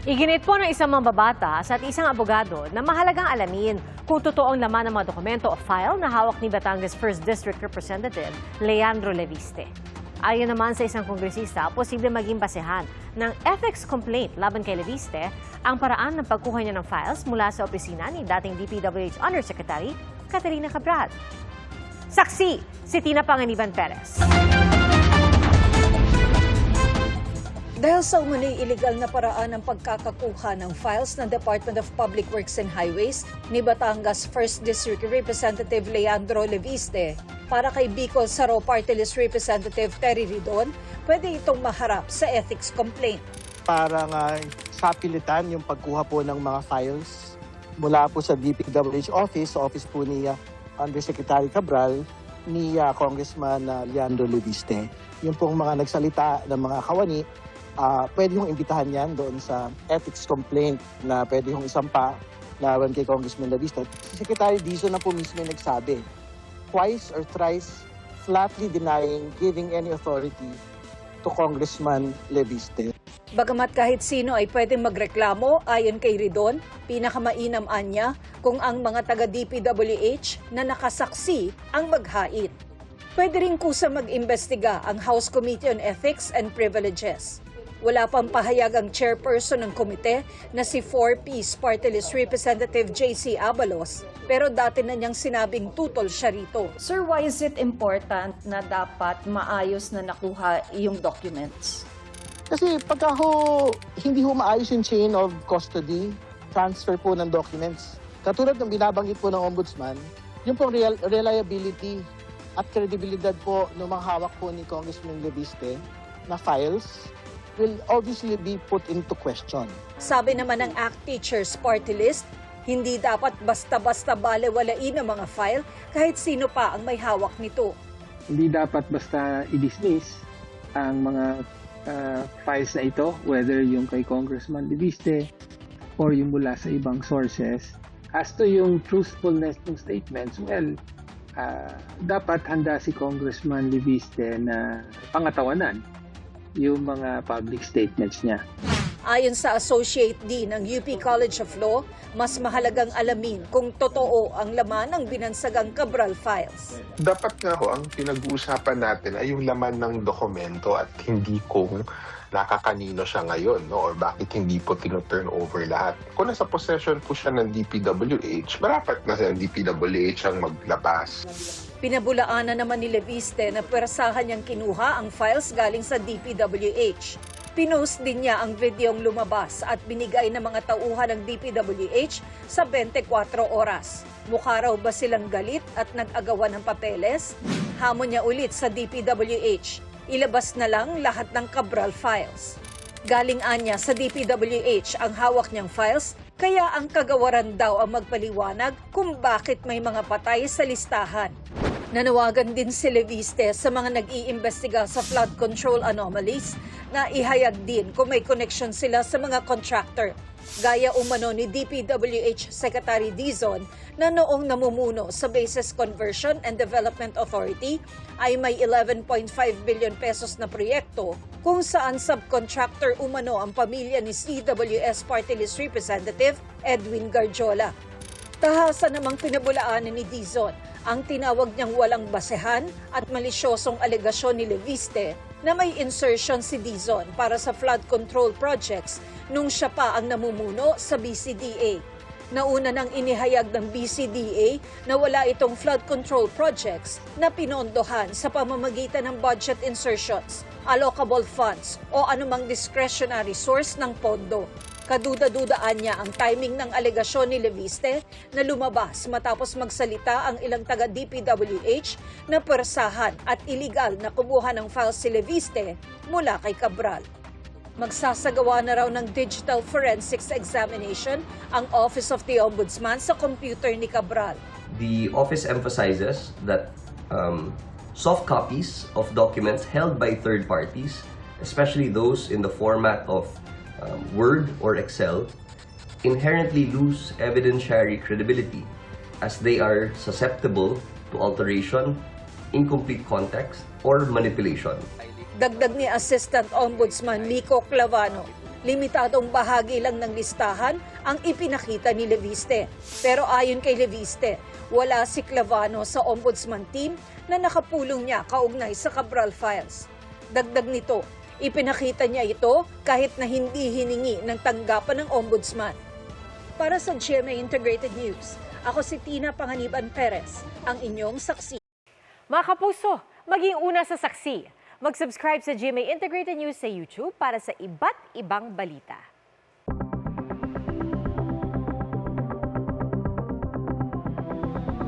Iginit po ng isang mambabatas at isang abogado na mahalagang alamin kung totoong laman ng mga dokumento o file na hawak ni Batangas 1st District Representative Leandro Leviste. Ayon naman sa isang kongresista, posible maging basehan ng ethics complaint laban kay Leviste ang paraan ng pagkuha niya ng files mula sa opisina ni dating DPWH Undersecretary Caterina Cabral. Saksi, si Tina Panganiban Perez. Dahil sa umano'y iligal na paraan ng pagkakakuha ng files ng Department of Public Works and Highways ni Batangas 1st District Representative Leandro Leviste para kay Bicol Saro Party List Representative Terry Ridon, pwede itong maharap sa ethics complaint. Para nga sapilitan yung pagkuha po ng mga files mula po sa DPWH office, sa office po ni Undersecretary Cabral, ni Congressman Leandro Leviste. Yung pong mga nagsalita ng mga kawani, pwede yung imbitahan yan doon sa ethics complaint na pwede yung isampa laban kay Congressman Leviste. Si Secretary Dizon na po mismo yung nagsabi, twice or thrice flatly denying giving any authority to Congressman Leviste. Bagamat kahit sino ay pwedeng magreklamo, ayon kay Ridon, pinakamainam anya kung ang mga taga-DPWH na nakasaksi ang maghain. Pwede rin kusa mag-imbestiga ang House Committee on Ethics and Privileges. Wala pang pahayag ang chairperson ng komite na si 4Ps Party List Representative JC Abalos, pero dati na niyang sinabing tutol siya rito. Sir, why is it important na dapat maayos na nakuha yung documents? Kasi pagka hindi maayos yung chain of custody, transfer po ng documents. Katulad ng binabanggit po ng Ombudsman, yung pong reliability at credibility po ng mga hawak po ni Congressman Leviste na files will obviously be put into question. Sabi naman ng ACT Teachers Party List, hindi dapat basta-basta balewalain ang mga file kahit sino pa ang may hawak nito. Hindi dapat basta i-dismiss ang mga files na ito, whether yung kay Congressman Leviste or yung mula sa ibang sources. As to yung truthfulness ng statements, well, dapat handa si Congressman Leviste na pangatawanan yung mga public statements niya. Ayon sa Associate Dean ng UP College of Law, mas mahalagang alamin kung totoo ang laman ng binansagang Cabral files. Dapat nga ho, ang pinag-uusapan natin ay yung laman ng dokumento at hindi kung nakakanino siya ngayon, no? Or bakit hindi po tino-turn over lahat. Kung nasa possession po siya ng DPWH, marapat na sa DPWH ang maglabas. Pinabulaan na naman ni Leviste na pwersahan niyang kinuha ang files galing sa DPWH. Pinost din niya ang videong lumabas at binigay ng mga tauhan ng DPWH sa 24 oras. Mukha raw ba silang galit at nag-agawan ng papeles? Hamon niya ulit sa DPWH. Ilabas na lang lahat ng Cabral files. Galing anya sa DPWH ang hawak niyang files, kaya ang kagawaran daw ang magpaliwanag kung bakit may mga patay sa listahan. Nanawagan din si Leviste sa mga nag-iimbestiga sa flood control anomalies na ihayag din kung may connection sila sa mga contractor. Gaya umano ni DPWH Secretary Dizon na noong namumuno sa Bases Conversion and Development Authority ay may 11.5 billion pesos na proyekto kung saan subcontractor umano ang pamilya ni CWS Party List Representative Edwin Garjola. Tahasa namang pinabulaanan ni Dizon ang tinawag niyang walang basehan at malisyosong alegasyon ni Leviste na may insertion si Dizon para sa flood control projects nung siya pa ang namumuno sa BCDA. Nauna nang inihayag ng BCDA na wala itong flood control projects na pinondohan sa pamamagitan ng budget insertions, allocable funds o anumang discretionary source ng pondo. Kaduda-dudaan niya ang timing ng alegasyon ni Leviste na lumabas matapos magsalita ang ilang taga-DPWH na pwersahan at iligal na kumuha ng files si Leviste mula kay Cabral. Magsasagawa na raw ng digital forensics examination ang Office of the Ombudsman sa computer ni Cabral. The office emphasizes that soft copies of documents held by third parties, especially those in the format of Word or Excel, inherently lose evidentiary credibility as they are susceptible to alteration, incomplete context, or manipulation. Dagdag ni Assistant Ombudsman Miko Clavano, Limitadong bahagi lang ng listahan ang ipinakita ni Leviste. Pero ayon kay Leviste, wala si Clavano sa ombudsman team na nakapulong niya kaugnay sa Cabral files. Dagdag nito, ipinakita niya ito kahit na hindi hiningi ng tanggapan ng ombudsman. Para sa GMA Integrated News, ako si Tina Panganiban Perez, ang inyong saksi. Mga kapuso, maging una sa saksi. Mag-subscribe sa GMA Integrated News sa YouTube para sa iba't ibang balita.